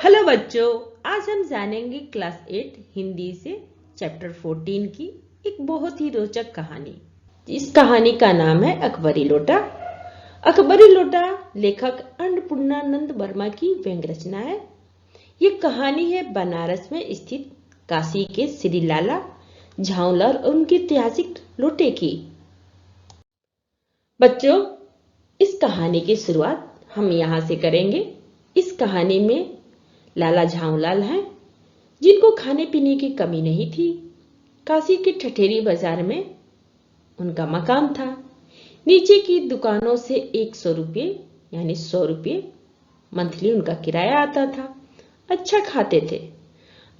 Hello बच्चों, आज हम जानेंगे क्लास 8 हिंदी से चैप्टर 14 की एक बहुत ही रोचक कहानी। इस कहानी का नाम है अकबरी लोटा। अकबरी लोटा लेखक अन्नपूर्णानंद वर्मा की व्यंग्य रचना है। ये कहानी है बनारस में स्थित काशी के श्री लाला झांवलाल और उनके ऐतिहासिक लोटे की। बच्चों, इस कहानी की शुरुआत हम यहाँ से करेंगे। इस कहानी में लाला झांवलाल हैं, जिनको खाने पीने की कमी नहीं थी। काशी के ठठेरी बाजार में उनका मकान था। नीचे की दुकानों से 100 रुपये यानी 100 रुपये मंथली उनका किराया आता था। अच्छा खाते थे,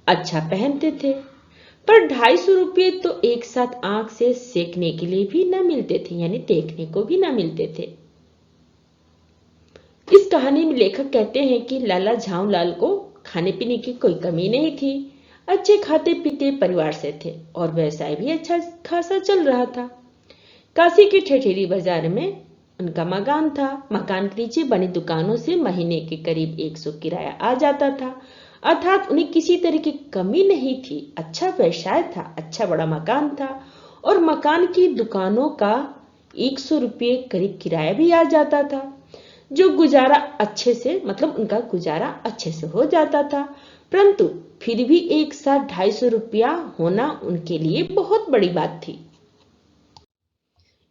अच्छा पहनते थे, पर 250 रुपये तो एक साथ आंख से सेकने के लिए भी न मिलते थे, यानी देखने को भी न मिलते थे। इस कहानी में लेखक कहते हैं कि लाला झांवलाल को खाने पीने की कोई कमी नहीं थी। अच्छे खाते पीते परिवार से थे और व्यवसाय भी अच्छा खासा चल रहा था। काशी के ठठेरी बाजार में उनका मकान था। मकान के नीचे बनी दुकानों से महीने के करीब 100 किराया आ जाता था, अर्थात उन्हें किसी तरह की कमी नहीं थी। अच्छा व्यवसाय था, अच्छा बड़ा मकान था और मकान की दुकानों का 100 रुपये करीब किराया भी आ जाता था, जो गुजारा अच्छे से उनका गुजारा अच्छे से हो जाता था। परंतु फिर भी एक साथ 250 रुपया होना उनके लिए बहुत बड़ी बात थी।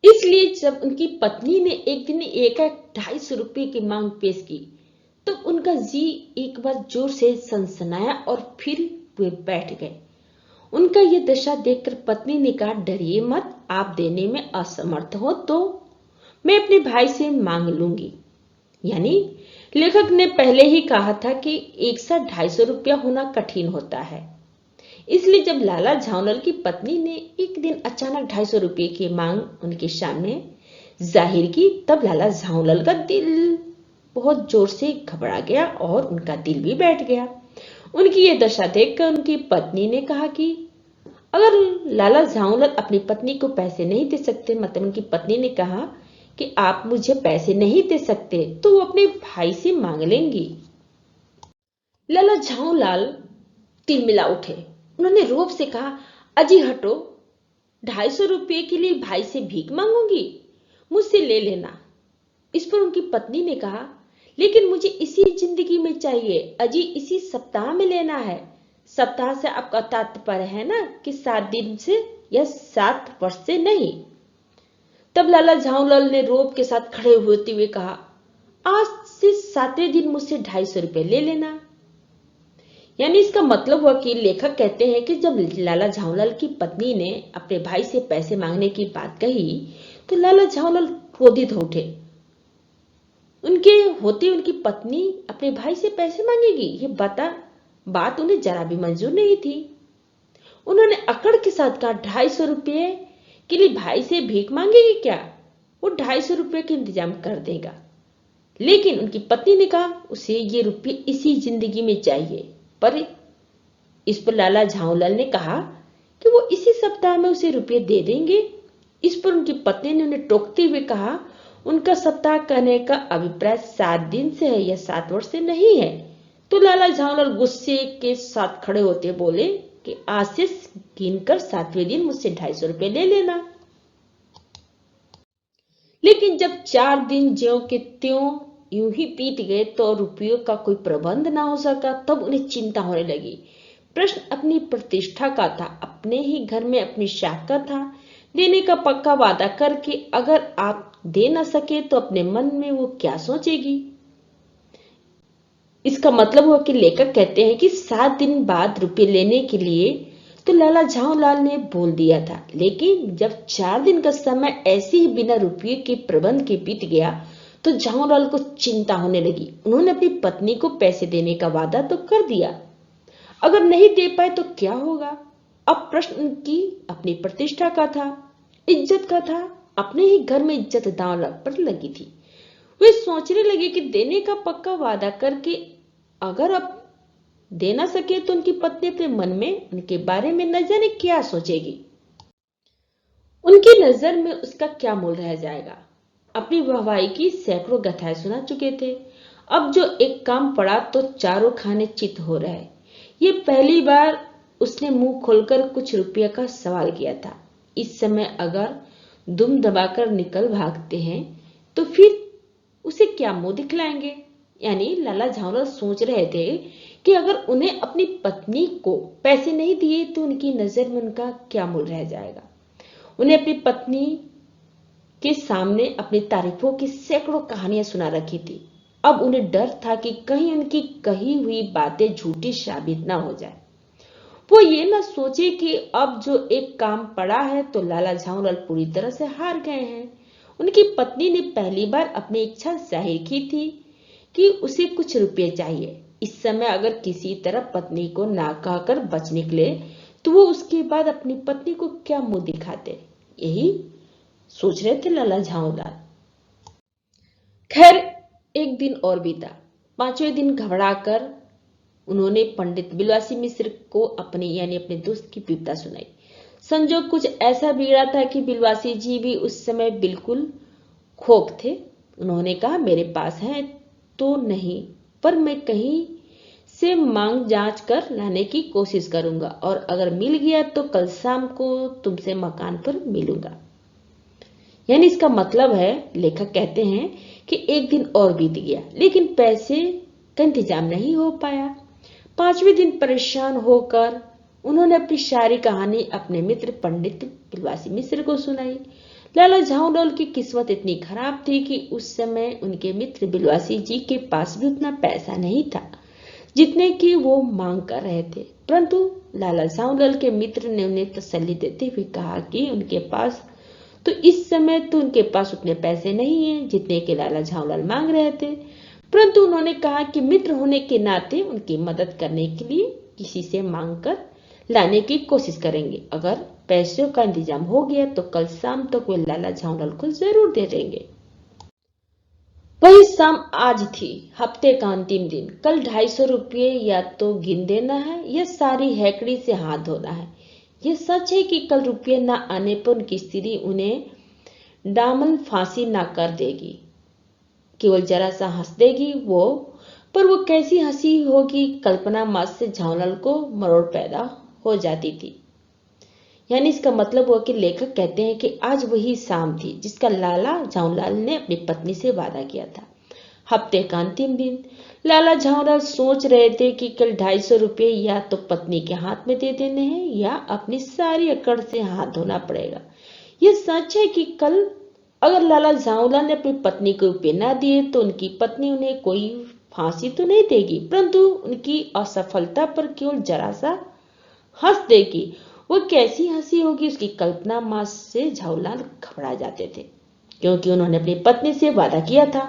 इसलिए जब उनकी पत्नी ने एक दिन 250 रुपये की मांग पेश की तो उनका जी एक बार जोर से सनसनाया और फिर वे बैठ गए। उनका यह दशा देखकर पत्नी ने कहा, डरिए मत, आप देने में असमर्थ हो तो मैं अपने भाई से मांग लूंगी। यानी लेखक ने पहले ही कहा था कि एक साथ 250 रुपया होना कठिन होता है। इसलिए जब लाला झांवलाल की पत्नी ने एक दिन अचानक 250 रुपये की मांग उनके सामने जाहिर की, तब लाला झांवलाल का दिल बहुत जोर से घबरा गया और उनका दिल भी बैठ गया। उनकी यह दशा देखकर उनकी पत्नी ने कहा कि अगर लाला झांवलाल अपनी पत्नी को पैसे नहीं दे सकते, उनकी पत्नी ने कहा कि आप मुझे पैसे नहीं दे सकते तो वो अपने भाई से मांग लेंगी। लाला झांवलाल तिलमिला उठे। उन्होंने रोब से कहा, अजी हटो, 250 रुपये के लिए भाई से भीख मांगूंगी, मुझसे ले लेना। इस पर उनकी पत्नी ने कहा, लेकिन मुझे इसी जिंदगी में चाहिए अजी, इसी सप्ताह में लेना है। सप्ताह से आपका तात्पर्य है ना कि 7 दिन से या 7 वर्ष से नहीं। तब लाला झांवलाल ने रोब के साथ खड़े होते हुए कहा, आज से 7वें दिन मुझसे 250 रुपये ले लेना। यानी इसका मतलब हुआ कि लेखक कहते हैं कि जब लाला झांवलाल की पत्नी ने अपने भाई से पैसे मांगने की बात कही तो लाला झांवलाल क्रोधित हो उठे। उनके होते उनकी पत्नी अपने भाई से पैसे मांगेगी, ये बात उन्हें जरा भी मंजूर नहीं थी। उन्होंने अकड़ के साथ कहा, 250 रुपये के लिए भाई से भीख मांगेगी क्या? वो 250 रुपये का इंतजाम कर देगा। लेकिन उनकी पत्नी ने कहा, उसे ये रुपये इसी जिंदगी में चाहिए। पर इस पर लाला झांवलाल ने कहा कि वो इसी सप्ताह में उसे रुपये दे देंगे। इस पर उनकी पत्नी ने उन्हें टोकते हुए कहा, उनका सप्ताह कहने का अभिप्राय 7 दिन से है या 7 वर्ष से नहीं है। तो लाला झांवलाल गुस्से के साथ खड़े होते बोले कि आज से गिनकर 7वें दिन मुझसे 250 रुपये ले लेना। लेकिन जब 4 दिन ज्यों के त्यों यूं ही बीत गए तो रुपयों का कोई प्रबंध ना हो सका। तब उन्हें चिंता होने लगी। प्रश्न अपनी प्रतिष्ठा का था, अपने ही घर में अपनी शाख का था। देने का पक्का वादा करके अगर आप दे ना सके तो अपने मन में वो क्या सोचेगी। इसका मतलब हुआ कि लेखक कहते हैं कि 7 दिन बाद रुपये लेने के लिए तो लाला झांवलाल ने बोल दिया था, लेकिन जब 4 दिन का समय ऐसे ही बिना रुपये के प्रबंध के बीत गया तो झांवलाल को चिंता होने लगी। उन्होंने अपनी पत्नी को पैसे देने का वादा तो कर दिया, अगर नहीं दे पाए तो क्या होगा। अब प्रश्न उनकी अपनी प्रतिष्ठा का था, इज्जत का था। अपने ही घर में इज्जत दांव पर लगी थी। वे सोचने लगे कि देने का पक्का वादा करके अगर अब दे ना सके तो उनकी पत्नी अपने मन में उनके बारे में न जाने क्या सोचेगी। उनकी नजर में उसका क्या मोल रह जाएगा। अपनी वाहवाही की सैकड़ों गाथाएं सुना चुके थे। अब जो एक काम पड़ा तो चारों खाने चित हो रहे। ये पहली बार उसने मुंह खोलकर कुछ रुपये का सवाल किया था। इस समय अगर दुम दबाकर निकल भागते हैं तो फिर उसे क्या मुंह दिखलाएंगे। यानी लाला झांवला सोच रहे थे कि अगर उन्हें अपनी पत्नी को पैसे नहीं दिए तो उनकी नजर में उनका क्या मूल्य रह जाएगा। उन्हें अपनी पत्नी के सामने अपनी तारीफों की सैकड़ों कहानियां सुना रखी थी। अब उन्हें डर था कि कहीं उनकी कही हुई बातें झूठी साबित ना हो जाए। वो ये ना सोचे कि अब जो एक काम पड़ा है तो लाला झाऊलाल पूरी तरह से हार गए हैं। उनकी पत्नी ने पहली बार अपनी इच्छा जाहिर की थी कि उसे कुछ रुपये चाहिए। इस समय अगर किसी तरह पत्नी को ना कहकर बच निकले तो वो उसके बाद अपनी पत्नी को क्या मुंह दिखाते। यही सोच रहे थे लाला झाऊलाल। खैर एक दिन और बीता। पांचवें दिन घबराकर उन्होंने पंडित बिलवासी मिश्र को अपने दोस्त की विपदा सुनाई। संजोग कुछ ऐसा बिगड़ा था कि बिलवासी जी भी उस समय बिल्कुल खोक थे। उन्होंने कहा, मेरे पास है तो नहीं, पर मैं कहीं से मांग जांच कर लाने की कोशिश करूंगा और अगर मिल गया तो कल शाम को तुमसे मकान पर मिलूंगा। यानी इसका मतलब है, लेखक कहते हैं कि एक दिन और बीत गया लेकिन पैसे का इंतजाम नहीं हो पाया। पांचवें दिन परेशान होकर उन्होंने अपनी सारी कहानी अपने मित्र पंडित बिलवासी मिश्र को सुनाई। लाला झाऊलाल की किस्मत इतनी खराब थी कि उस समय उनके मित्र बिलवासी जी के पास भी उतना पैसा नहीं था जितने की वो मांग कर रहे थे। परंतु लाला झाऊलाल के मित्र ने उन्हें तसल्ली देते हुए कहा कि उनके पास तो इस समय तो उनके पास उतने पैसे नहीं हैं जितने के लाला झाऊलाल मांग रहे थे। परंतु उन्होंने कहा कि मित्र होने के नाते उनकी मदद करने के लिए किसी से मांग कर लाने की कोशिश करेंगे। अगर पैसों का इंतजाम हो गया तो कल शाम तक वे लाला झाऊलाल को जरूर दे देंगे। वही शाम आज थी, हफ्ते का अंतिम दिन। कल 250 रुपये या तो गिन देना है या सारी हैकड़ी से हाथ धोना है। यह सच है कि कल रुपये न आने पर उनकी स्त्री उन्हें डामल फांसी ना कर देगी, केवल जरा सा हंस देगी वो। पर वो कैसी हंसी होगी, कल्पना मास से झाऊलाल को मरोड़ पैदा हो जाती थी। यानी इसका मतलब हुआ कि लेखक कहते हैं कि आज वही शाम थी जिसका लाला झाऊलाल ने अपनी पत्नी से वादा किया था। हफ्ते का अंतिम दिन। लाला झाऊलाल सोच रहे थे कि कल 250 रुपये या तो पत्नी के हाथ में दे देने हैं या अपनी सारी अकड़ से हाथ धोना पड़ेगा। यह सच है कि कल अगर लाला झाऊलाल ने अपनी पत्नी को रुपये ना दिए तो उनकी पत्नी उन्हें कोई फांसी तो नहीं देगी, परंतु उनकी असफलता पर केवल जरा सा हंस देगी। वो कैसी हंसी होगी, उसकी कल्पना मास से झाऊलाल घबरा जाते थे, क्योंकि उन्होंने अपनी पत्नी से वादा किया था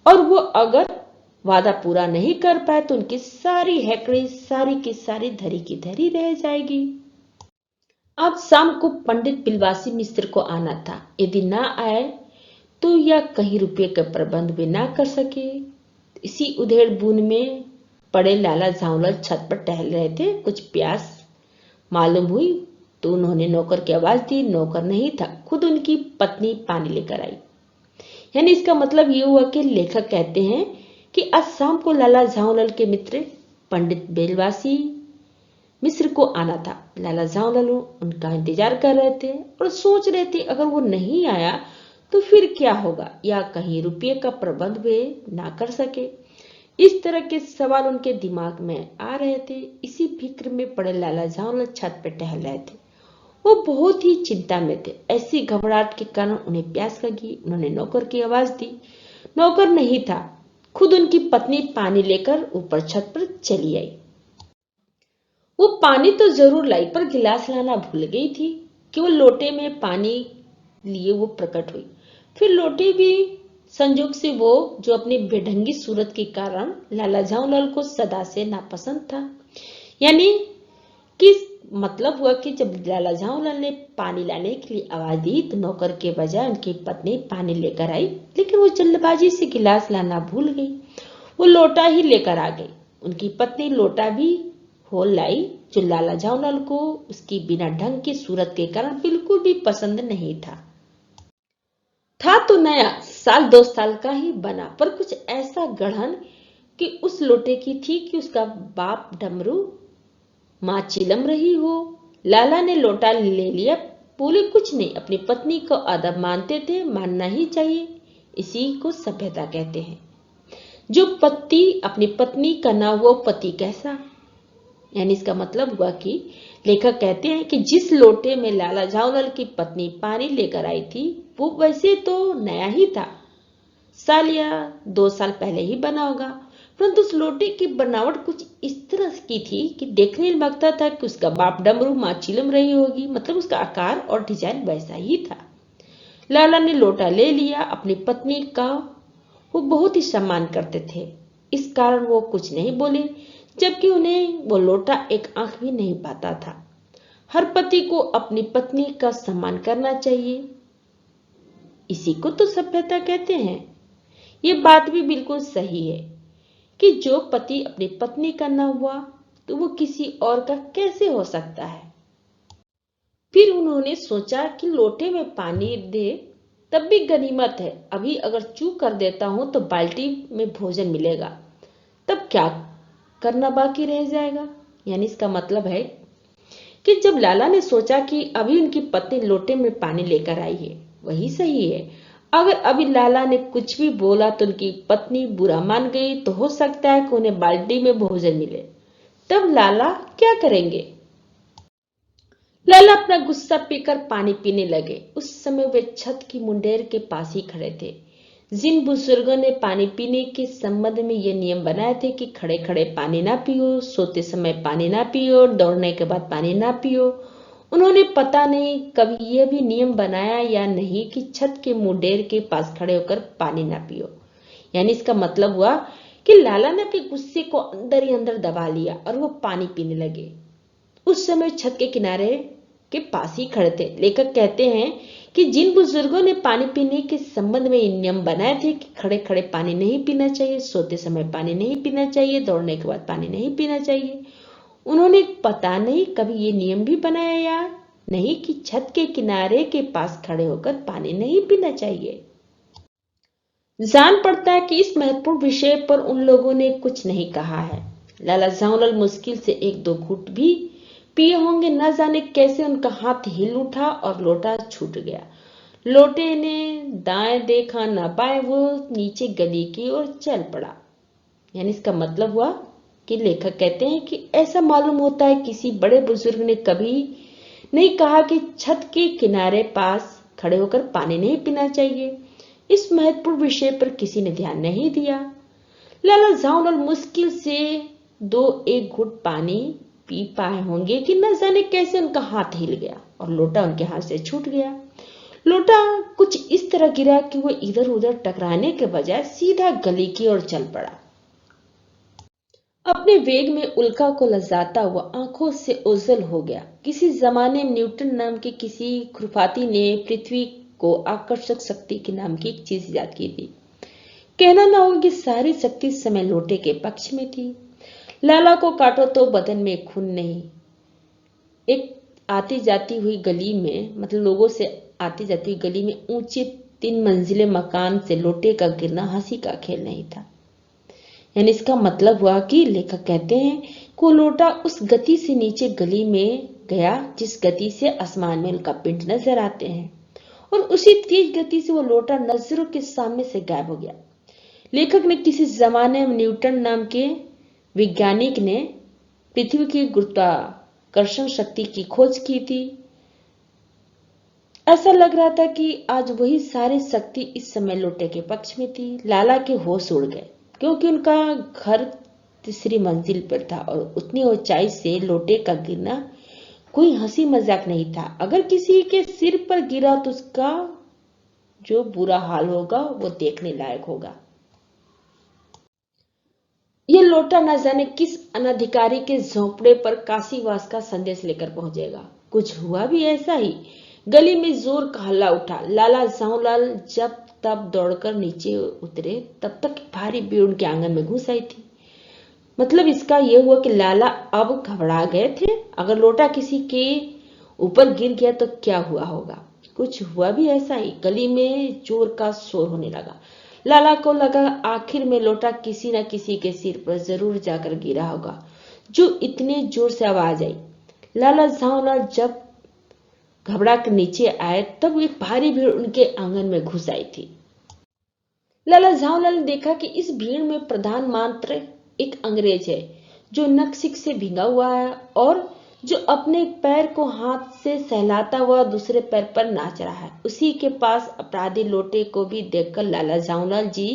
और वो अगर वादा पूरा नहीं कर पाए तो उनकी सारी हैकड़ी सारी की सारी धरी की धरी रह जाएगी। आज शाम को पंडित बिलवासी मिश्र को आना था। यदि ना आए तो या कहीं रुपये का प्रबंध भी ना कर सके। इसी उधेड़ बुन में पड़े लाला झाऊलाल छत पर टहल रहे थे। कुछ प्यास मालूम हुई तो उन्होंने नौकर की आवाज दी। नौकर नहीं था, खुद उनकी पत्नी पानी लेकर आई। यानी इसका मतलब ये हुआ कि लेखक कहते हैं कि आज शाम को लाला झाऊलाल के मित्र पंडित बिलवासी मिश्र को आना था। लाला झाऊलाल उनका इंतजार कर रहे थे और सोच रहे थे अगर वो नहीं आया तो फिर क्या होगा, या कहीं रुपये का प्रबंध वे ना कर सके। इस तरह के सवाल उनके दिमाग में आ रहे थे। इसी फिक्र में पड़े लाला झाऊलाल छत पर टहल रहे थे। वो बहुत ही चिंता में थे। ऐसी घबराहट के कारण उन्हें प्यास लगी। उन्होंने नौकर की आवाज दी। नौकर नहीं था, खुद उनकी पत्नी पानी लेकर ऊपर छत पर चली आई। वो पानी तो जरूर लाई पर गिलास लाना भूल गई थी। केवल लोटे में पानी लिए वो प्रकट हुई। फिर लोटे भी संजोग से वो जो अपनी बेढंगी सूरत के कारण लाला झाऊलाल को सदा से नापसंद था। यानी कि मतलब हुआ कि जब लाला झाऊलाल ने पानी लाने के लिए आवाज दी तो नौकर के बजाय उनकी पत्नी पानी लेकर आई, लेकिन वो जल्दबाजी से गिलास लाना भूल गई। वो लोटा ही लेकर आ गई। उनकी पत्नी लोटा भी हो लाई जो लाला झाऊलाल को उसकी बिना ढंग की सूरत के कारण बिल्कुल भी पसंद नहीं था। था तो नया, साल 2 साल का ही बना, पर कुछ ऐसा गढ़न कि उस लोटे की थी कि उसका बाप डमरू, माँ चिलम रही हो। लाला ने लोटा ले लिया, बोले कुछ नहीं, अपनी पत्नी को अदब मानते थे, मानना ही चाहिए, इसी को सभ्यता कहते हैं। जो पति अपनी पत्नी का ना हुआ पति कैसा। यानी इसका मतलब हुआ कि लेखक कहते हैं कि जिस लोटे में लाला झावलाल की पत्नी पानी लेकर आई थी वो वैसे तो नया ही था, साल या 2 साल पहले ही बना होगा, परंतु उस लोटे की बनावट कुछ इस तरह की थी कि देखने में लगता था कि उसका बाप डमरू माँ चिलम रही होगी, मतलब उसका आकार और डिजाइन वैसा ही था। लाला ने लोटा ले लिया, अपनी पत्नी का वो बहुत ही सम्मान करते थे, इस कारण वो कुछ नहीं बोले, जबकि उन्हें वो लोटा एक आंख भी नहीं पाता था। हर पति को अपनी पत्नी का सम्मान करना चाहिए, इसी को तो सभ्यता कहते हैं। ये बात भी बिल्कुल सही है कि जो पति अपनी पत्नी का न हुआ तो वो किसी और का कैसे हो सकता है। फिर उन्होंने सोचा कि लोटे में पानी दे तब भी गनीमत है, अभी अगर चूक कर देता हूं तो बाल्टी में भोजन मिलेगा, तब क्या करना बाकी रह जाएगा। यानी इसका मतलब है कि जब लाला ने सोचा कि अभी उनकी पत्नी लोटे में पानी लेकर आई है, वही सही है, अगर अभी लाला ने कुछ भी बोला तो उनकी पत्नी बुरा मान गई तो हो सकता है कि उन्हें बाल्टी में भोजन मिले, तब लाला क्या करेंगे। लाला अपना गुस्सा पीकर पानी पीने लगे। उस समय वे छत की मुंडेर के पास ही खड़े थे। जिन बुजुर्गों ने पानी पीने के संबंध में ये नियम बनाए थे कि खड़े खड़े पानी ना पियो, सोते समय पानी ना पियो, दौड़ने के बाद पानी ना पियो, उन्होंने पता नहीं कभी यह भी नियम बनाया या नहीं कि छत के मुंडेर के पास खड़े होकर पानी ना पियो। यानी इसका मतलब हुआ कि लाला ने अपने गुस्से को अंदर ही अंदर दबा लिया और वो पानी पीने लगे। उस समय छत के किनारे के पास ही खड़े थे। लेखक कहते हैं कि जिन बुजुर्गों ने पानी पीने के संबंध में नियम बनाए थे कि खड़े खड़े पानी नहीं पीना चाहिए, सोते समय पानी नहीं पीना चाहिए, दौड़ने के बाद पानी नहीं पीना चाहिए, उन्होंने पता नहीं कभी ये नियम भी बनाया या नहीं कि छत के किनारे के पास खड़े होकर पानी नहीं पीना चाहिए। जान पड़ता है कि इस महत्वपूर्ण विषय पर उन लोगों ने कुछ नहीं कहा है। लाला झावलाल मुश्किल से एक दो घूंट भी पिए होंगे, न जाने कैसे उनका हाथ हिल उठा और लोटा छूट गया। लोटे ने दाएं देखा न पाए, वो नीचे गली की ओर चल पड़ा। यानी इसका मतलब हुआ कि लेखक कहते हैं कि ऐसा मालूम होता है किसी बड़े बुजुर्ग ने कभी नहीं कहा कि छत के किनारे पास खड़े होकर पानी नहीं पीना चाहिए। इस महत्वपूर्ण विषय पर किसी ने ध्यान नहीं दिया। लाला झावलाल मुश्किल से दो एक घुट पानी पी पाए होंगे कि न जाने कैसे उनका हाथ हिल गया और लोटा उनके हाथ से छूट गया। लोटा कुछ इस तरह गिरा कि वो इधर उधर टकराने के बजाय सीधा गली की ओर चल पड़ा। अपने वेग में उल्का को लजाता हुआ आंखों से ओझल हो गया। किसी जमाने में न्यूटन नाम के किसी खुरफाती ने पृथ्वी को आकर्षक शक्ति के नाम की एक चीज याद की थी। कहना ना होगा कि सारी शक्ति इस समय लोटे के पक्ष में थी। लाला को काटो तो बदन में खून नहीं। एक आती जाती हुई गली में, मतलब लोगों से आती जाती हुई गली में ऊंचे 3 मंजिले मकान से लोटे का गिरना हंसी का खेल नहीं था। यानी इसका मतलब हुआ कि लेखक कहते हैं कि लोटा उस गति से नीचे गली में गया जिस गति से आसमान में उनका पिंड नजर आते हैं, और उसी तेज गति से वो लोटा नजरों के सामने से गायब हो गया। लेखक ने किसी जमाने में न्यूटन नाम के वैज्ञानिक ने पृथ्वी की गुरुत्वाकर्षण शक्ति की खोज की थी। ऐसा लग रहा था कि आज वही सारी शक्ति इस समय लोटे के पक्ष में थी। लाला के होश उड़ गए क्योंकि उनका घर 3री मंजिल पर था और उतनी ऊंचाई से लोटे का गिरना कोई हंसी मजाक नहीं था। अगर किसी के सिर पर गिरा तो उसका जो बुरा हाल होगा वो देखने लायक होगा। ये लोटा न जाने किस अनधिकारी के झोंपड़े पर काशीवास का संदेश लेकर पहुंचेगा। कुछ हुआ भी ऐसा ही। गली में जोर का हल्ला उठा। लाला झावलाल जब तब दौड़कर नीचे उतरे, तब तक भारी भीड़ उनके आंगन में घुस आई थी। मतलब इसका यह हुआ कि लाला अब घबरा गए थे। अगर लोटा किसी के ऊपर गिर गया तो क्या हुआ होगा। कुछ हुआ भी ऐसा ही। गली में जोर का शोर होने लगा। लाला को लगा आखिर में लोटा किसी न किसी के सिर पर जरूर जाकर गिरा होगा, जो इतने जोर से आवाज आई। लाला झांवलाल जब घबरा कर नीचे आए तब एक भारी भीड़ उनके आंगन में घुस आई थी। लाला झांवलाल ने देखा कि इस भीड़ में प्रधान मात्र एक अंग्रेज है, जो नक्सिक से भींगा हुआ है और जो अपने पैर को हाथ से सहलाता हुआ दूसरे पैर पर नाच रहा है। उसी के पास अपराधी लोटे को भी देखकर लाला झांवलाल जी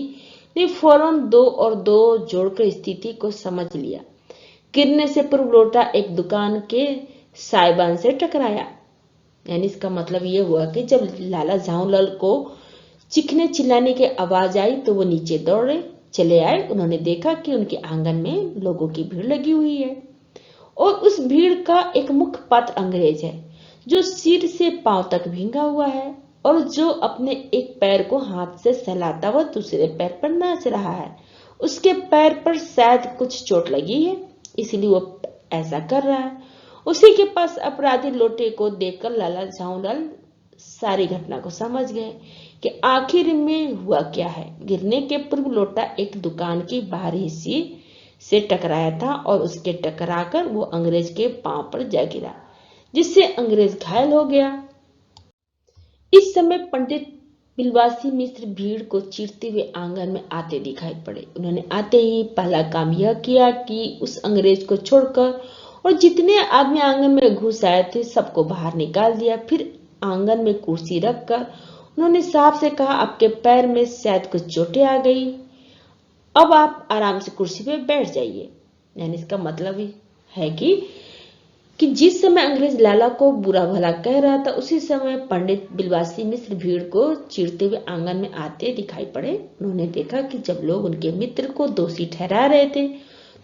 ने फौरन 2 और 2 जोड़कर स्थिति को समझ लिया। गिरने से पूर्व लोटा एक दुकान के साइबान से टकराया। यानी इसका मतलब ये हुआ कि जब लाला झांवलाल को चीखने चिल्लाने की आवाज आई तो वो नीचे दौड़े चले आए। उन्होंने देखा कि उनके आंगन में लोगों की भीड़ लगी हुई है और उस भीड़ का एक मुख्य पात्र अंग्रेज है, जो सिर से पांव तक भींगा हुआ है और जो अपने एक पैर को हाथ से सहलाता हुआ दूसरे पैर पर नाच रहा है। उसके पैर पर शायद कुछ चोट लगी है, इसलिए वो ऐसा कर रहा है। उसी के पास अपराधी लोटे को देखकर लाला झांवलाल सारी घटना को समझ गए कि आखिर में हुआ क्या है। गिरने के पूर्व लोटा एक दुकान की बाहरी हिस्से से टकराया था और उसके टकराकर वो अंग्रेज के पांव पर जा गिरा, जिससे अंग्रेज घायल हो गया। इस समय पंडित बिलवासी मिश्र भीड़ को चीरते हुए आंगन में आते दिखाई पड़े। उन्होंने आते ही पहला काम यह किया कि उस अंग्रेज को छोड़कर और जितने आदमी आंगन में घुस आए थे सबको बाहर निकाल दिया। फिर आंगन में कुर्सी रखकर उन्होंने साहब से कहा, आपके पैर में शायद कुछ चोटें आ गई, अब आप आराम से कुर्सी पे बैठ जाइए। यानी इसका मतलब है कि जिस समय अंग्रेज लाला को बुरा भला कह रहा था, उसी समय पंडित बिलवासी मिश्र भीड़ को चीरते हुए आंगन में आते दिखाई पड़े। उन्होंने देखा कि जब लोग उनके मित्र को दोषी ठहरा रहे थे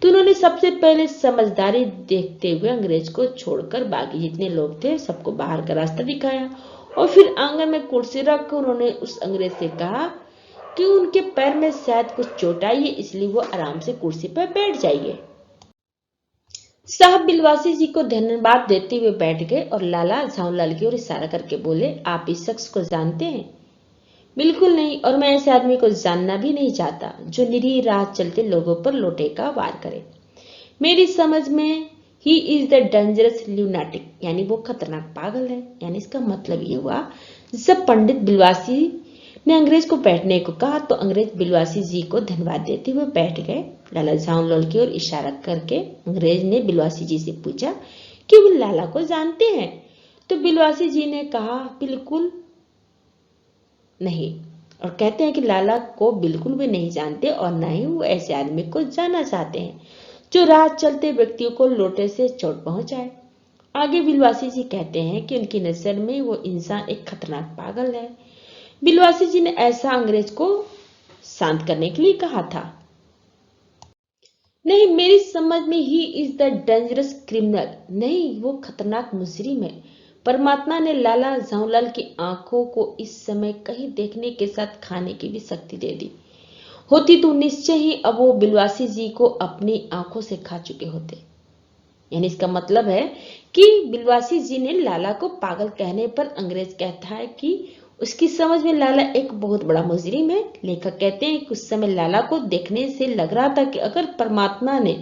तो उन्होंने सबसे पहले समझदारी देखते हुए अंग्रेज को छोड़कर बाकी जितने लोग थे सबको बाहर का रास्ता दिखाया और फिर आंगन में कुर्सी रखकर उन्होंने उस अंग्रेज से कहा कि उनके पैर में शायद कुछ चोट आई है, इसलिए वो आराम से कुर्सी पर बैठ जाइए। साहब बिलवासी जी को धन्यवाद देते हुए बैठ गए और लाला झांवलाल की ओर इशारा करके बोले, आप इस शख्स को जानते हैं? बिल्कुल नहीं, और मैं ऐसे आदमी को जानना भी नहीं चाहता जो निरीह राह चलते लोगों पर लोटे का वार करे। मेरी समझ में ही इज द डेंजरस ल्यूनाटिक, यानी वो खतरनाक पागल है। यानी इसका मतलब ये हुआ, जब पंडित बिलवासी ने अंग्रेज को बैठने को कहा तो अंग्रेज बिलवासी जी को धन्यवाद देते हुए बैठ गए। लाला झांवलाल की ओर इशारा करके अंग्रेज ने बिलवासी जी से पूछा कि वो लाला को जानते हैं? तो बिलवासी जी ने कहा, बिल्कुल नहीं, और कहते हैं कि लाला को बिल्कुल भी नहीं जानते और न ही वो ऐसे आदमी को जानना चाहते हैं जो राह चलते व्यक्तियों को लोटे से चोट पहुंचाए। आगे बिलवासी जी कहते हैं कि उनकी नजर में वो इंसान एक खतरनाक पागल है। बिलवासी जी ने ऐसा अंग्रेज को शांत करने के लिए कहा था। नहीं, मेरी समझ में he is the dangerous criminal, नहीं वो खतरनाक मुजरिम है। परमात्मा ने लाला झांवलाल की आंखों को इस समय कहीं देखने के साथ खाने की भी शक्ति दे दी होती तो निश्चय ही अब वो बिलवासी जी को अपनी आंखों से खा चुके होते। यानी इसका मतलब है कि बिलवासी जी ने लाला को पागल कहने पर अंग्रेज कहता है कि उसकी समझ में लाला एक बहुत बड़ा मुजरिम है। लेखक कहते हैं कि उस समय लाला को देखने से लग रहा था कि अगर परमात्मा ने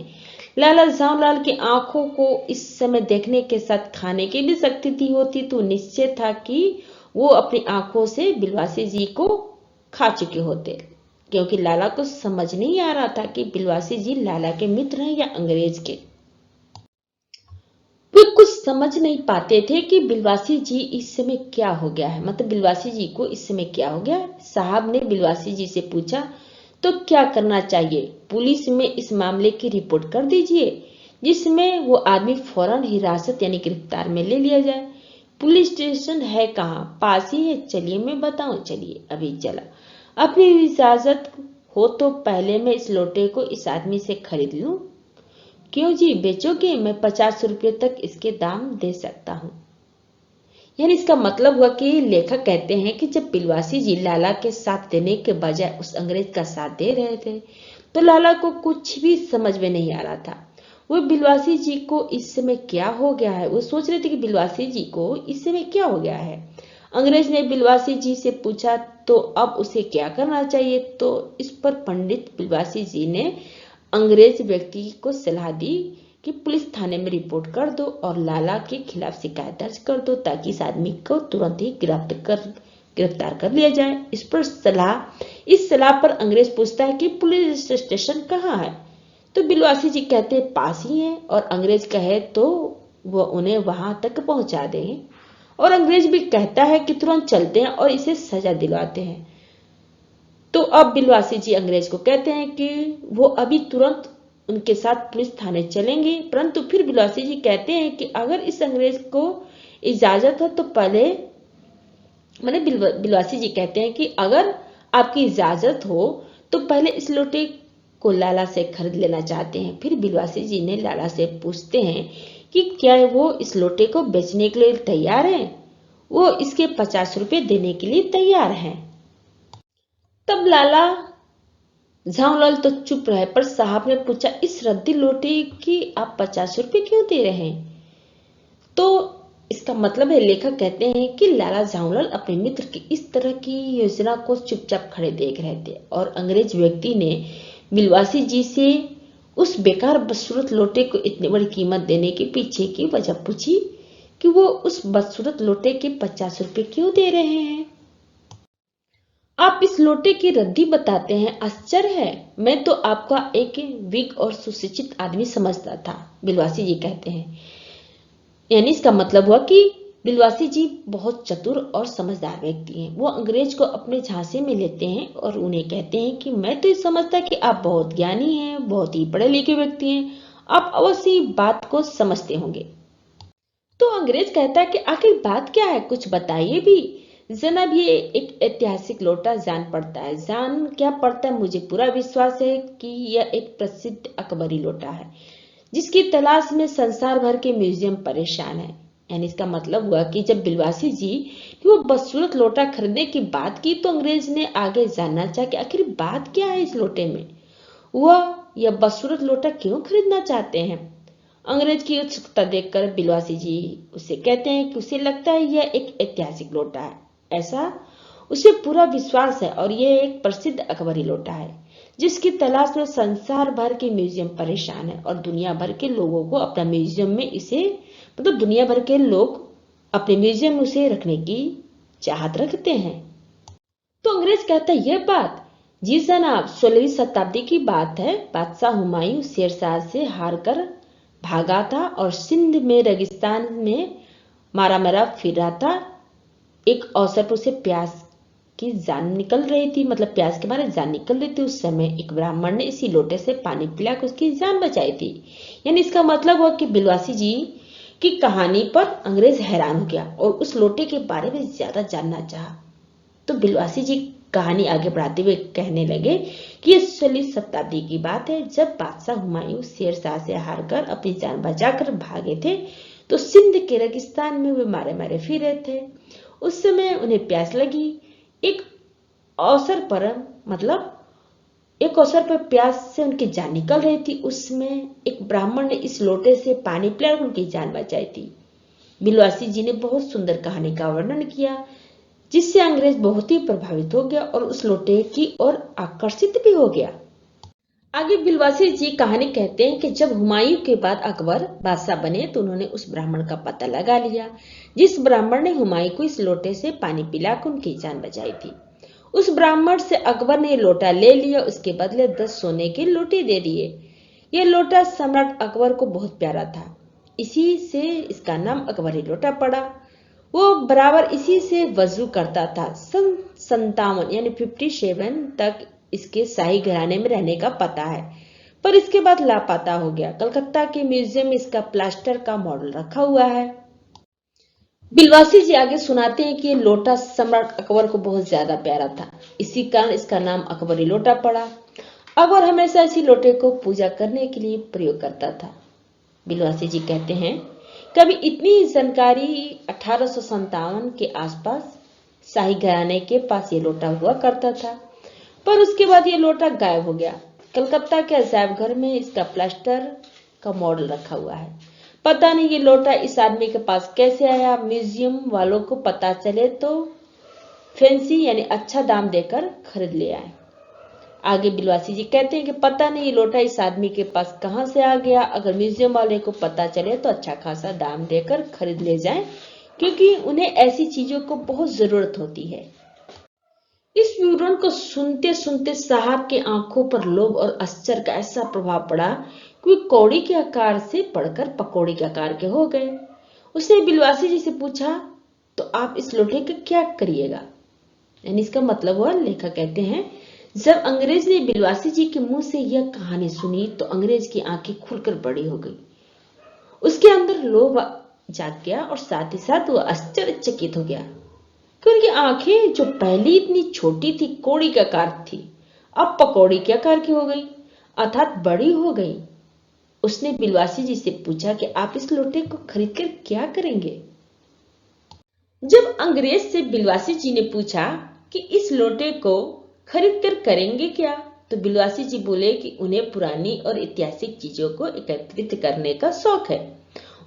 लाला झांवलाल की आंखों को इस समय देखने के साथ खाने की भी शक्ति दी होती तो निश्चय था कि वो अपनी आंखों से बिलवासी जी को खा चुके होते, क्योंकि लाला को समझ नहीं आ रहा था कि बिलवासी जी लाला के मित्र हैं या अंग्रेज के। वे कुछ समझ नहीं पाते थे कि बिलवासी जी इस समय क्या हो गया है, मतलब बिलवासी जी को इस समय क्या हो गया। साहब ने बिलवासी जी से पूछा, तो क्या करना चाहिए? पुलिस में इस मामले की रिपोर्ट कर दीजिए, जिसमें वो आदमी फौरन हिरासत यानी गिरफ्तार में ले लिया जाए। पुलिस स्टेशन है कहाँ? पास ही है। चलिए मैं बताऊं। चलिए अभी चला। अपनी इजाजत हो तो पहले मैं इस लोटे को इस आदमी से खरीद लूं। क्यों जी, बेचोगे? मैं 50 रुपये तक इसके दाम दे सकता हूं। यानी इसका मतलब हुआ कि लेखक कहते हैं कि जब बिलवासी जी लाला के साथ देने के बजाय उस अंग्रेज का साथ दे रहे थे तो लाला को कुछ भी समझ में नहीं आ रहा था। वो बिलवासी जी को इस समय क्या हो गया है, वो सोच रहे थे कि बिलवासी जी को इस समय क्या हो गया है। अंग्रेज ने बिलवासी जी से पूछा तो अब उसे क्या करना चाहिए। तो इस पर पंडित बिलवासी जी ने अंग्रेज व्यक्ति को सलाह दी कि पुलिस थाने में रिपोर्ट कर दो और लाला के खिलाफ शिकायत दर्ज कर दो ताकि इस आदमी को तुरंत ही गिरफ्तार कर लिया जाए। इस सलाह पर अंग्रेज पूछता है कि पुलिस स्टेशन कहाँ है। तो बिलवासी जी कहते हैं पास ही है, और अंग्रेज कहे तो वो उन्हें वहां तक पहुंचा देंगे, और अंग्रेज भी कहता है कि तुरंत चलते हैं और इसे सजा दिलवाते हैं। तो अब बिलवासी जी अंग्रेज को कहते हैं कि वो अभी तुरंत उनके साथ पुलिस थाने चलेंगे, परंतु फिर बिलवासी जी कहते हैं कि अगर इस अंग्रेज को इजाजत हो तो पहले, मैंने बिलवासी जी कहते हैं कि अगर आपकी इजाजत हो तो पहले इस लोटे को लाला से खरीद लेना चाहते हैं। फिर बिलवासी जी ने लाला से पूछते हैं कि क्या वो इस लोटे को बेचने के लिए तैयार हैं। वो इसके 50 रुपए देने के लिए तैयार हैं। तब लाला झाऊलाल तो चुप रहे, पर साहब ने पूछा इस रद्दी लोटे की आप 50 रुपए क्यों दे रहे हैं। तो इसका मतलब है, लेखक कहते हैं कि लाला झाऊलाल अपने मित्र की इस तरह की योजना को चुपचाप खड़े देख रहे थे, और अंग्रेज व्यक्ति ने बिलवासी जी से उस बेकार बदसूरत लोटे को इतनी बड़ी कीमत देने के पीछे की वजह पूछी कि वो उस बदसूरत लोटे के 50 रुपए क्यों दे रहे हैं। आप इस लोटे की रद्दी बताते हैं, आश्चर्य है। मैं तो आपका एक विग और सुशिक्षित आदमी समझता था, बिलवासी जी कहते हैं। यानी इसका मतलब हुआ कि बिलवासी जी बहुत चतुर और समझदार व्यक्ति हैं। वो अंग्रेज को अपने झांसे में लेते हैं और उन्हें कहते हैं कि मैं तो ये समझता कि आप बहुत ज्ञानी हैं, बहुत ही पढ़े लिखे व्यक्ति हैं, आप अवश्य बात को समझते होंगे। तो अंग्रेज कहता है कि आखिर बात क्या है, कुछ बताइए भी जनाब। ये एक ऐतिहासिक लोटा जान पड़ता है। जान क्या पड़ता है, मुझे पूरा विश्वास है कि यह एक प्रसिद्ध अकबरी लोटा है जिसकी तलाश में संसार भर के म्यूजियम परेशान है। यानी इसका मतलब हुआ कि जब बिलवासी जी वो बदसूरत लोटा खरीदने की बात की तो अंग्रेज ने आगे जानना चाहा कि आखिर बात क्या है इस लोटे में, वह यह बदसूरत लोटा क्यों खरीदना चाहते हैं। अंग्रेज की उत्सुकता देखकर बिलवासी जी उसे कहते हैं कि उसे लगता है यह एक ऐतिहासिक लोटा है, ऐसा उसे पूरा विश्वास है, और यह एक प्रसिद्ध अकबरी लोटा है जिसकी तलाश में संसार भर के म्यूजियम परेशान है, और दुनिया भर के लोगों को अपना म्यूजियम में इसे दुनिया भर के लोग अपने म्यूजियम में उसे रखने की चाहत रखते हैं। तो अंग्रेज कहता है यह बात, जी जनाब, 16वीं शताब्दी की बात है। बादशाह हुमायूं शेरशाह से हार कर भागा था और सिंध में रेगिस्तान में मारा फिर रहा था। एक अवसर पर उसे प्यास की जान निकल रही थी, मतलब प्यास के मारे जान निकल रही थी। उस समय एक ब्राह्मण ने इसी लोटे से पानी पिलाकर उसकी जान बचाई थी। यानी इसका मतलब हुआ कि बिलवासी जी की कहानी पर अंग्रेज हैरान हो गया और उस लोटे के बारे में ज्यादा जानना चाहा। तो बिलवासी जी कहानी आगे बढ़ाते हुए कहने लगे कि यह 16वीं शताब्दी की बात है, जब बादशाह हुमायूं शेरशाह से हारकर अपनी जान बचाकर भागे थे तो सिंध के रेगिस्तान में वे मारे फिर रहे थे। उस समय उन्हें प्यास लगी। एक अवसर पर प्यास से उनकी जान निकल रही थी। उसमें एक ब्राह्मण ने इस लोटे से पानी पिलाकर उनकी जान बचाई थी। बिलवासी जी ने बहुत सुंदर कहानी का वर्णन किया जिससे अंग्रेज बहुत ही प्रभावित हो गया और उस लोटे की ओर आकर्षित भी हो गया। आगे बिलवासी जी कहानी कहते हैं कि जब हुमायूं के बाद अकबर बादशाह बने तो उन्होंने उस ब्राह्मण का पता लगा लिया जिस ब्राह्मण ने हुमायूं को इस लोटे से पानी पिलाकर उनकी जान बचाई थी। उस ब्राह्मण से अकबर ने लोटा ले लिया, उसके बदले 10 सोने के लोटे दे दिए। यह लोटा सम्राट अकबर को बहुत प्यारा था, इसी से इसका नाम अकबरी लोटा पड़ा। वो बराबर इसी से वजू करता था। सन 57 यानी 57 तक इसके शाही घराने में रहने का पता है, पर इसके बाद लापता हो गया। कलकत्ता के म्यूजियम में इसका प्लास्टर का मॉडल रखा हुआ है। बिलवासी जी आगे सुनाते हैं कि ये लोटा सम्राट अकबर को बहुत ज्यादा प्यारा था, इसी कारण इसका नाम अकबरी लोटा पड़ा। अकबर हमेशा इसी लोटे को पूजा करने के लिए प्रयोग करता था। बिलवासी जी कहते हैं कभी इतनी जानकारी 1857 के आसपास शाही घराने के पास ये लोटा हुआ करता था, पर उसके बाद ये लोटा गायब हो गया। कलकत्ता के अजायब घर में इसका प्लास्टर का मॉडल रखा हुआ है, पता नहीं ये लोटा इस आदमी के पास कैसे आया। म्यूजियम वालों को पता चले तो फैंसी यानी अच्छा दाम देकर खरीद ले आए। आगे बिलवासी जी कहते हैं कि पता नहीं ये लोटा इस आदमी के पास कहां से आ गया। अगर म्यूजियम वाले को पता चले तो अच्छा खासा दाम देकर खरीद ले जाएं, क्योंकि उन्हें ऐसी चीजों को बहुत जरूरत होती है। इस विवरण को सुनते सुनते साहब के आंखों पर लोभ और आश्चर्य का ऐसा प्रभाव पड़ा कि कौड़ी के आकार से पड़कर पकौड़ी के आकार के हो गए। उसने बिलवासी जी से पूछा, तो आप इस लोटे का क्या करिएगा? यानी इसका मतलब हुआ, लेखक कहते हैं, जब अंग्रेज ने बिलवासी जी के मुंह से यह कहानी सुनी तो अंग्रेज की आंखें खुलकर बड़ी हो गई। उसके अंदर लोभ जाग गया और साथ ही साथ वह आश्चर्यचकित हो गया कि उनकी आंखें जो पहले इतनी छोटी थी, कौड़ी के आकार थी, अब पकौड़ी के आकार की हो गई, अर्थात बड़ी हो गई। उसने बिलवासी जी से पूछा कि आप इस लोटे को खरीदकर क्या करेंगे? जब अंग्रेज से बिलवासी जी ने पूछा कि इस लोटे को खरीद कर करेंगे क्या, तो बिलवासी जी बोले कि उन्हें पुरानी और ऐतिहासिक चीजों को एकत्रित करने का शौक है।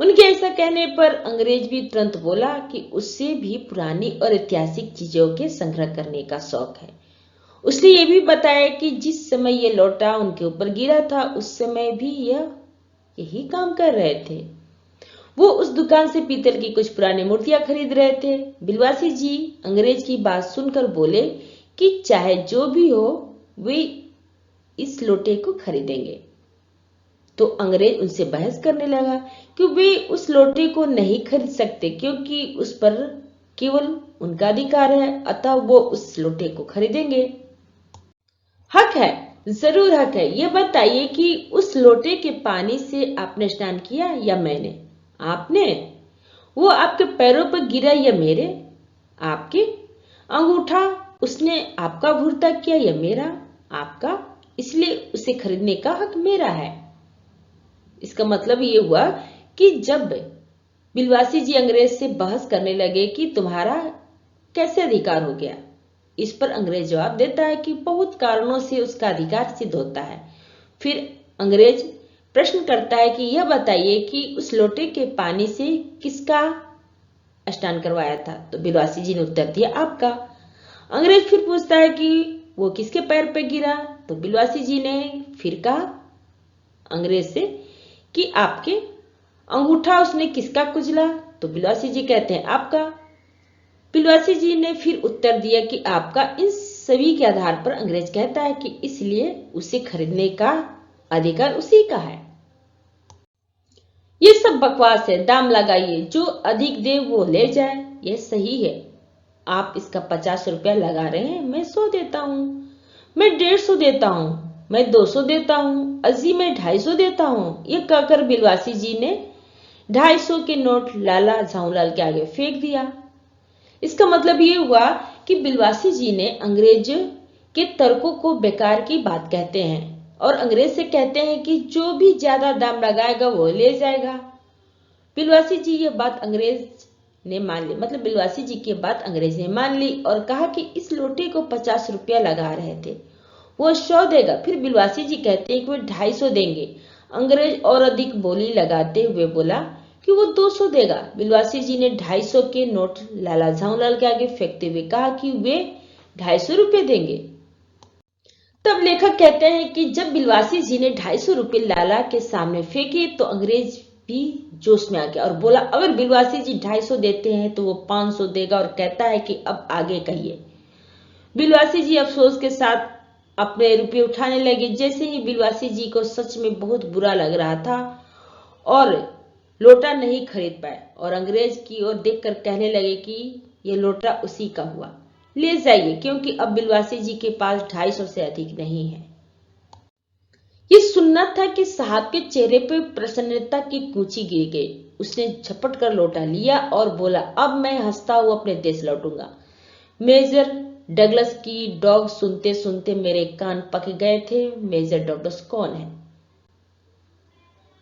उनके ऐसा कहने पर अंग्रेज भी तुरंत बोला कि उससे भी पुरानी और ऐतिहासिक चीजों के संग्रह करने का शौक है। उसने ये भी बताया कि जिस समय ये लोटा उनके ऊपर गिरा था उस समय भी यह यही काम कर रहे थे। वो उस दुकान से पीतल की कुछ पुरानी मूर्तियां खरीद रहे थे। बिलवासी जी अंग्रेज की बात सुनकर बोले कि चाहे जो भी हो वे इस लोटे को खरीदेंगे। तो अंग्रेज उनसे बहस करने लगा कि वे उस लोटे को नहीं खरीद सकते क्योंकि उस पर केवल उनका अधिकार है, अतः वो उस लोटे को खरीदेंगे। हक है, जरूर हक है। ये बताइए कि उस लोटे के पानी से आपने स्नान किया या मैंने? आपने। वो आपके पैरों पर गिरा या मेरे? आपके। अंगूठा उसने आपका भुर्ता किया या मेरा? आपका। इसलिए उसे खरीदने का हक मेरा है। इसका मतलब ये हुआ कि जब बिलवासी जी अंग्रेज से बहस करने लगे कि तुम्हारा कैसे अधिकार हो गया, इस पर अंग्रेज जवाब देता है कि बहुत कारणों से उसका अधिकार सिद्ध होता है। फिर अंग्रेज प्रश्न करता है कि यह बताइए कि उस लोटे के पानी से किसका स्नान करवाया था? तो बिलवासी जी ने उत्तर दिया, आपका। अंग्रेज फिर पूछता है कि वो किसके पैर पे गिरा? तो बिलवासी जी ने फिर कहा अंग्रेज से कि आपके। अंगूठा उसने किसका कुचला? तो बिलवासी जी कहते हैं आपका। बिलवासी जी ने फिर उत्तर दिया कि आपका। इन सभी के आधार पर अंग्रेज कहता है कि इसलिए उसे खरीदने का अधिकार उसी का है। ये सब बकवास है, दाम लगाइए, जो अधिक दे वो ले जाए। ये सही है, आप इसका 50 रुपया लगा रहे हैं, मैं 100 देता हूं, मैं 150 देता हूं, मैं 200 देता हूं, अजी मैं 250 देता हूं। ये कहकर बिलवासी जी ने 250 के नोट लाला झाऊलाल के आगे फेंक दिया। इसका मतलब ये हुआ कि बिलवासी जी ने अंग्रेज के तर्कों को बेकार की बात कहते हैं और अंग्रेज से कहते हैं कि जो भी ज्यादा दाम लगाएगा वो ले जाएगा। बिलवासी जी ये बात अंग्रेज ने मान ली, मतलब बिलवासी जी की बात अंग्रेज ने मान ली और कहा कि इस लोटे को 50 रुपया लगा रहे थे, वो 100 देगा। फिर बिलवासी जी कहते हैं कि वो 250 देंगे। अंग्रेज और अधिक बोली लगाते हुए बोला कि वो 200 देगा। बिलवासी जी ने 250 के नोट लाला झाऊलाल के आगे फेंकते हुए कहा कि वे 250 रुपये देंगे। तब लेखक कहते हैं कि जब बिलवासी जी ने 250 रुपये लाला के सामने फेंके तो अंग्रेज भी जोश में आ गया और बोला, अगर बिलवासी जी 250 देते हैं तो वो 500 देगा और कहता है कि अब आगे कहिए। बिलवासी जी अफसोस के साथ अपने रुपये उठाने लगे। जैसे ही बिलवासी जी को सच में बहुत बुरा लग रहा था और लोटा नहीं खरीद पाए और अंग्रेज की ओर देखकर कहने लगे कि ये लोटा उसी का हुआ, ले जाइए, क्योंकि अब बिलवासी जी के पास 250 से अधिक नहीं है। ये सुनना था कि साहब के चेहरे पे प्रसन्नता की कूंची गिर गई। उसने झपट कर लोटा लिया और बोला, अब मैं हंसता हुआ अपने देश लौटूंगा। मेजर डगलस की डॉग सुनते सुनते मेरे कान पक गए थे। मेजर डगलस कौन है?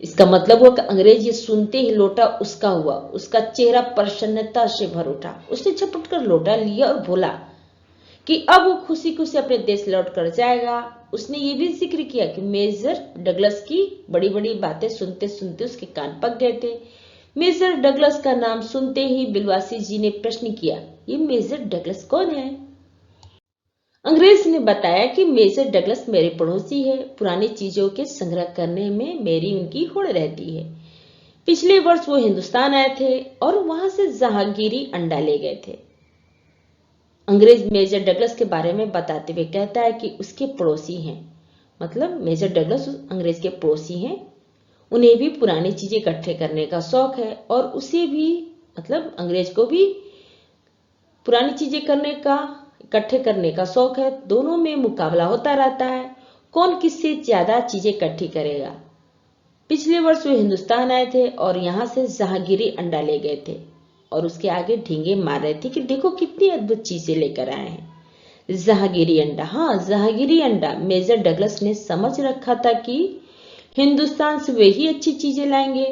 इसका मतलब हुआ कि अंग्रेज ये सुनते ही लोटा उसका हुआ। उसका चेहरा प्रसन्नता से भर उठा। उसने झपट कर लोटा लिया और बोला कि अब वो खुशी खुशी अपने देश लौट कर जाएगा। उसने ये भी जिक्र किया कि मेजर डगलस की बड़ी बड़ी बातें सुनते सुनते उसके कान पक गए थे। मेजर डगलस का नाम सुनते ही बिलवासी जी ने प्रश्न किया, ये मेजर डगलस कौन है? अंग्रेज ने बताया कि मेजर डगलस मेरे पड़ोसी है। पुरानी चीजों के संग्रह करने में मेरी उनकी होड़ रहती है। पिछले वर्ष वो हिंदुस्तान आए थे और वहां से जहांगीरी अंडा ले गए थे। अंग्रेज मेजर डगलस के बारे में बताते हुए कहता है कि उसके पड़ोसी हैं, मतलब मेजर डगलस अंग्रेज के पड़ोसी हैं। उन्हें भी पुरानी चीजें इकट्ठे करने का शौक है और उसे भी, मतलब अंग्रेज को भी पुरानी चीजें इकट्ठे करने का शौक है। दोनों में मुकाबला होता रहता है, कौन किससे ज्यादा चीजें इकट्ठी करेगा। पिछले वर्ष वो हिंदुस्तान आए थे और यहाँ से जहांगीरी अंडा ले गए थे और उसके आगे ढींगे मार रहे थे कि देखो कितनी अद्भुत चीजें लेकर आए हैं। जहांगीरी अंडा, हाँ जहांगीरी अंडा। मेजर डगलस ने समझ रखा था कि हिंदुस्तान से वे ही अच्छी चीजें लाएंगे।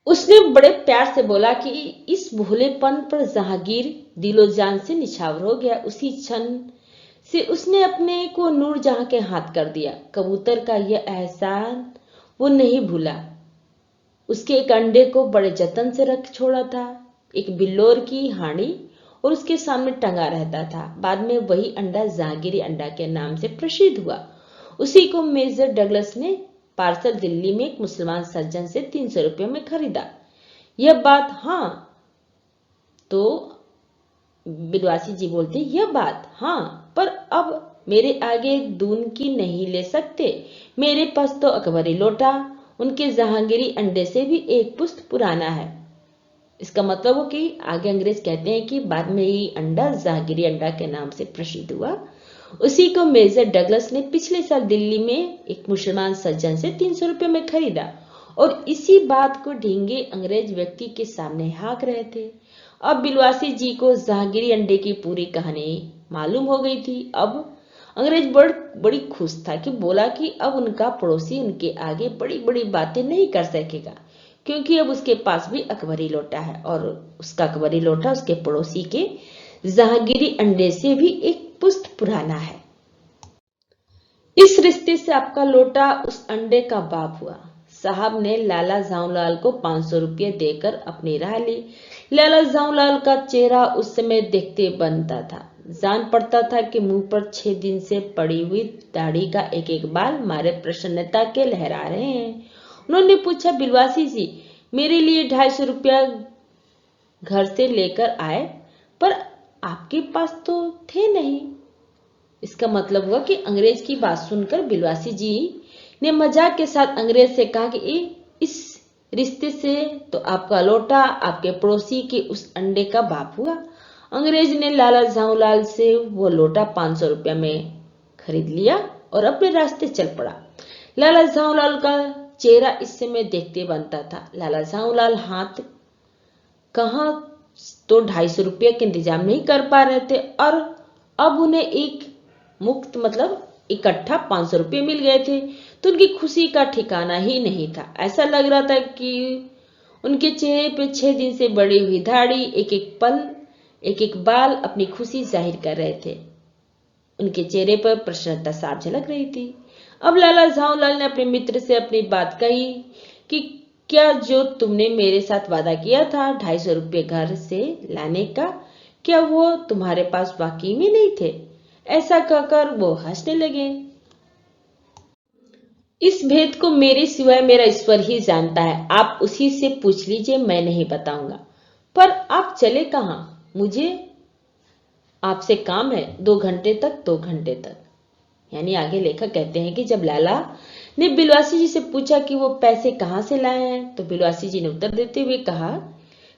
उसने बड़े प्यार से बोला कि इस भोलेपन पर जहांगीर दिलो जान से निछावर हो गया। उसी क्षण से उसने अपने को नूरजहां के हाथ कर दिया। कबूतर का यह एहसान वो नहीं भूला। उसके एक अंडे को बड़े जतन से रख छोड़ा था, एक बिल्लोर की हांडी, और उसके सामने टंगा रहता था। बाद में वही अंडा जहांगीरी अंडा के नाम से प्रसिद्ध हुआ। उसी को मेजर डगलस ने पार्सल दिल्ली में एक मुसलमान सज्जन से 300 रुपये में खरीदा। यह बात, हाँ, तो बिलवासी जी बोलते, यह बात, हाँ, पर अब मेरे आगे दून की नहीं ले सकते। मेरे पास तो अकबरी लोटा उनके जहांगीरी अंडे से भी एक पुश्त पुराना है। इसका मतलब हो कि आगे अंग्रेज कहते हैं कि बाद में ये अंडा जहांगीरी अंडा के नाम से प्रसिद्ध हुआ। उसी को मेजर डगलस ने पिछले साल दिल्ली में एक मुसलमान सज्जन से 300 रुपये में खरीदा और इसी बात को ढींगे अंग्रेज व्यक्ति के सामने हाँक रहे थे। अब बिलवासी जी को जहांगीरी अंडे की पूरी कहानी मालूम हो गई थी। अब अंग्रेज बड़ी खुश था कि बोला कि अब उनका पड़ोसी उनके आगे बड़ी बड़ी बातें नहीं कर सकेगा, क्योंकि अब उसके पास भी अकबरी लोटा है और उसका अकबरी लोटा उसके पड़ोसी के जहांगीरी अंडे से भी एक पुश्त पुराना है। इस रिश्ते से आपका लोटा उस अंडे का बाप हुआ। साहब ने लाला जाऊलाल को 500 रुपये देकर अपनी राह ली। लाला जाऊलाल का चेहरा उस समय देखते बनता था। जान पड़ता था कि मुंह पर 6 दिन से पड़ी हुई दाढ़ी का एक एक बाल मारे प्रसन्नता के लहरा रहे हैं। उन्होंने पूछा, बिलवासी जी, मेरे लिए 250 रुपया घर से लेकर आए, पर आपके पास तो थे नहीं। इसका मतलब हुआ कि अंग्रेज की बात सुनकर बिलवासी जी ने मजाक के साथ अंग्रेज से कहा कि इस रिश्ते से तो आपका लोटा आपके पड़ोसी के उस अंडे का बाप हुआ। अंग्रेज ने लाला जाऊलाल से वो लोटा 500 रुपया में खरीद लिया और अपने रास्ते चल पड़ा। लाला जाऊलाल का चेहरा इस समय देखते बनता था। लाला जाऊलाल हाथ कहाँ तो 250 रुपये के इंतजाम नहीं कर पा रहे थे और अब उन्हें एक मुक्त, मतलब इकट्ठा 500 रुपये मिल गए थे, तो उनकी खुशी का ठिकाना ही नहीं था। ऐसा लग रहा था कि उनके चेहरे पे 6 दिन से बढ़ी हुई दाढ़ी, एक एक पल, एक एक बाल अपनी खुशी जाहिर कर रहे थे। उनके चेहरे पर प्रसन्नता साफ झलक रही थी। अब लाला जाऊलाल ने अपने मित्र से अपनी बात कही कि क्या जो तुमने मेरे साथ वादा किया था 250 रुपये घर से लाने का, क्या वो तुम्हारे पास वाकई में नहीं थे? ऐसा कहकर वो हंसने लगे। इस भेद को मेरे सिवाय मेरा ईश्वर ही जानता है। आप उसी से पूछ लीजिए, मैं नहीं बताऊंगा। पर आप चले कहाँ? मुझे आपसे काम है 2 घंटे तक, 2 घंटे तक। यानी आगे लेखक कहते हैं कि जब लाला ने बिलवासी जी से पूछा कि वो पैसे कहाँ से लाए हैं, तो बिलवासी जी ने उत्तर देते हुए कहा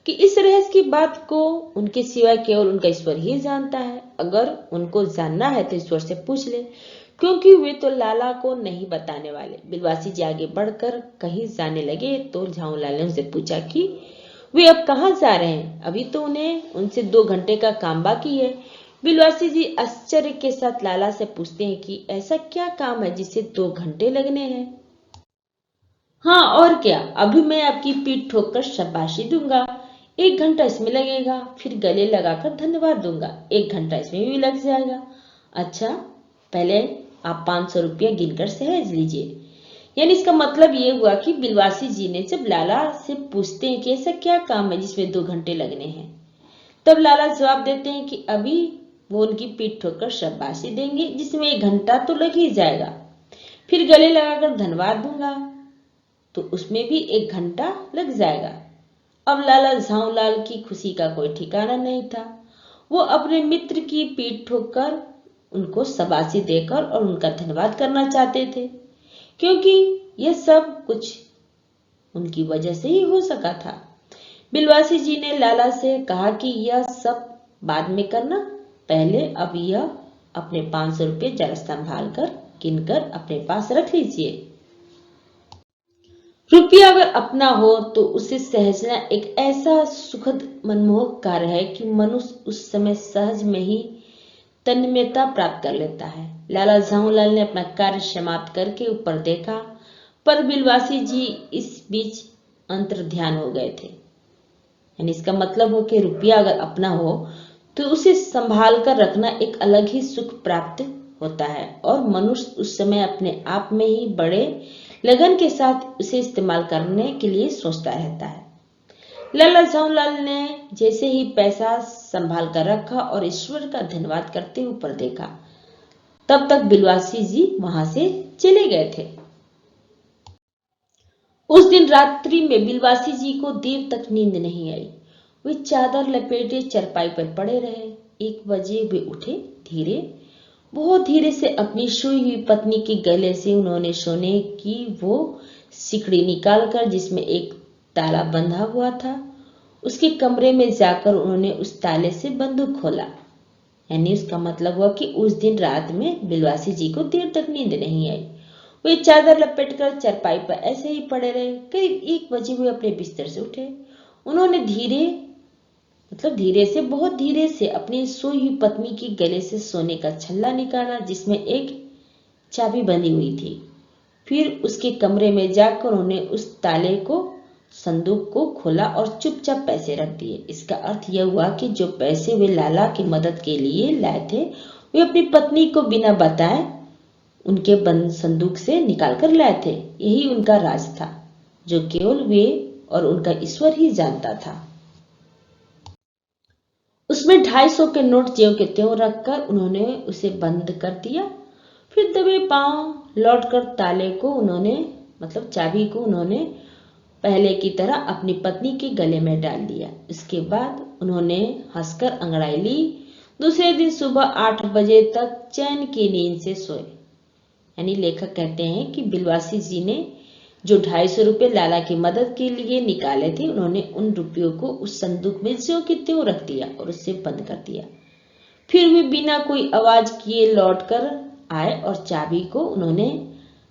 कि इस रहस्य की बात को उनके सिवाय केवल उनका ईश्वर ही जानता है। अगर उनको जानना है तो ईश्वर से पूछ ले, क्योंकि वे तो लाला को नहीं बताने वाले। बिलवासी जी आगे बढ़कर कहीं जाने लगे तो झाऊलाल ने उनसे पूछा कि वे अब कहाँ जा रहे हैं? अभी तो उन्हें उनसे 2 घंटे का काम बाकी है। बिलवासी जी आश्चर्य के साथ लाला से पूछते हैं कि ऐसा क्या काम है जिसे 2 घंटे लगने हैं? हाँ और क्या, अभी मैं आपकी पीठ ठोक कर शाबाशी दूंगा। 1 घंटा इसमें लगेगा, फिर गले लगाकर धन्यवाद दूंगा, 1 घंटा इसमें भी लग जाएगा। अच्छा, पहले आप 500 रुपया गिनकर सहेज लीजिए। यानी इसका मतलब ये हुआ कि बिलवासी जी ने जब लाला से पूछते हैं कि ऐसा क्या काम है जिसमें 2 घंटे लगने हैं, तब लाला जवाब देते हैं कि अभी वो उनकी पीठ ठोकर शाबाशी देंगे जिसमें 1 घंटा तो लग ही जाएगा, फिर गले लगाकर धन्यवाद दूंगा तो उसमें भी 1 घंटा लग जाएगा। अब लाला झाऊलाल की खुशी का कोई ठिकाना नहीं था। वो अपने मित्र की पीठ ठोककर उनको शाबाशी देकर और उनका धन्यवाद करना चाहते थे, क्योंकि यह सब कुछ उनकी वजह से ही हो सका था। बिलवासी जी ने लाला से कहा कि यह सब बाद में करना, पहले अब यह अपने 500 रुपये जरा संभाल कर गिनकर अपने पास रख लीजिए। रुपया अगर अपना हो तो उसे सहेजना एक ऐसा सुखद मनमोहक कार्य है कि मनुष्य उस समय सहज में ही तन्मयता प्राप्त कर लेता है। लाला झाऊलाल ने अपना कार्य समाप्त करके ऊपर देखा, पर बिलवासी जी इस बीच अंतर्ध्यान हो गए थे। यानी इसका मतलब हो कि रुपया अगर अपना हो तो उसे संभाल कर रखना एक अलग ही सुख प्राप्त होता है और मनुष्य उस समय अपने आप में ही बड़े लगन के साथ उसे इस्तेमाल करने के लिए सोचता रहता है। लाला झाऊलाल ने जैसे ही पैसा संभाल कर रखा और ईश्वर का धन्यवाद करते ऊपर देखा, तब तक बिलवासी जी वहां से चले गए थे। उस दिन रात्रि में बिलवासी जी को देर तक नींद नहीं आई। वे चादर लपेटे चरपाई पर पड़े रहे। 1 बजे वे उठे। बहुत धीरे से अपनी सोई हुई पत्नी के गले से उन्होंने सोने की वो सिकड़ी निकालकर जिसमें एक ताला बंधा हुआ था, उसके कमरे में जाकर उन्होंने उस ताले से बंदूक खोला। यानी उसका मतलब हुआ कि उस दिन रात में बिलवासी जी को देर तक नींद नहीं आई। वे चादर लपेटकर चरपाई पर ऐसे ही पड़े रहे। करीब 1 बजे वे अपने बिस्तर से उठे। उन्होंने बहुत धीरे से अपनी सोई हुई पत्नी की गले से सोने का छल्ला निकाला जिसमें एक चाबी बंधी हुई थी। फिर उसके कमरे में जाकर उन्होंने उस ताले को संदूक को खोला और चुपचाप पैसे रख दिए। इसका अर्थ यह हुआ कि जो पैसे वे लाला की मदद के लिए लाए थे वे अपनी पत्नी को बिना बताए उनके बंद संदूक से निकाल कर लाए थे। यही उनका राज था जो केवल वे और उनका ईश्वर ही जानता था। उसमें 250 के नोट ज्यों के त्यों रखकर उन्होंने उसे बंद कर दिया। फिर दबे पांव लौटकर ताले को चाबी को उन्होंने पहले की तरह अपनी पत्नी के गले में डाल दिया। इसके बाद उन्होंने हंसकर अंगड़ाई ली। दूसरे दिन सुबह 8 बजे तक चैन की नींद से सोए। यानी लेखक कहते हैं कि बिलवासी जी ने जो 250 रुपये लाला की मदद के लिए निकाले थे, उन्होंने उन रुपयों को उस संदूक में ज्यों की त्यों रख दिया और उसे बंद कर दिया। फिर वे बिना कोई आवाज किए लौटकर आए और चाबी को उन्होंने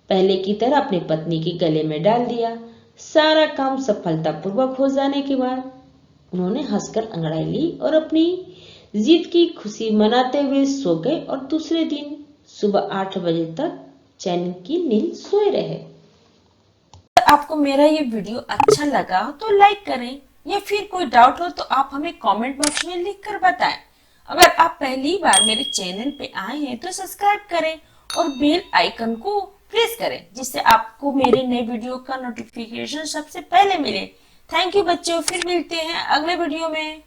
पहले की तरह अपनी पत्नी के गले में डाल दिया। सारा काम सफलतापूर्वक हो जाने के बाद उन्होंने हंसकर अंगड़ाई ली और अपनी जीत की खुशी मनाते हुए सो गए और दूसरे दिन सुबह 8 बजे तक चैन की नींद सोए रहे। अगर आपको मेरा ये वीडियो अच्छा लगा तो लाइक करें, या फिर कोई डाउट हो तो आप हमें कमेंट बॉक्स में लिख कर बताएं। अगर आप पहली बार मेरे चैनल पे आए हैं तो सब्सक्राइब करें और बेल आइकन को प्रेस करें, जिससे आपको मेरे नए वीडियो का नोटिफिकेशन सबसे पहले मिले। थैंक यू बच्चों, फिर मिलते हैं अगले वीडियो में।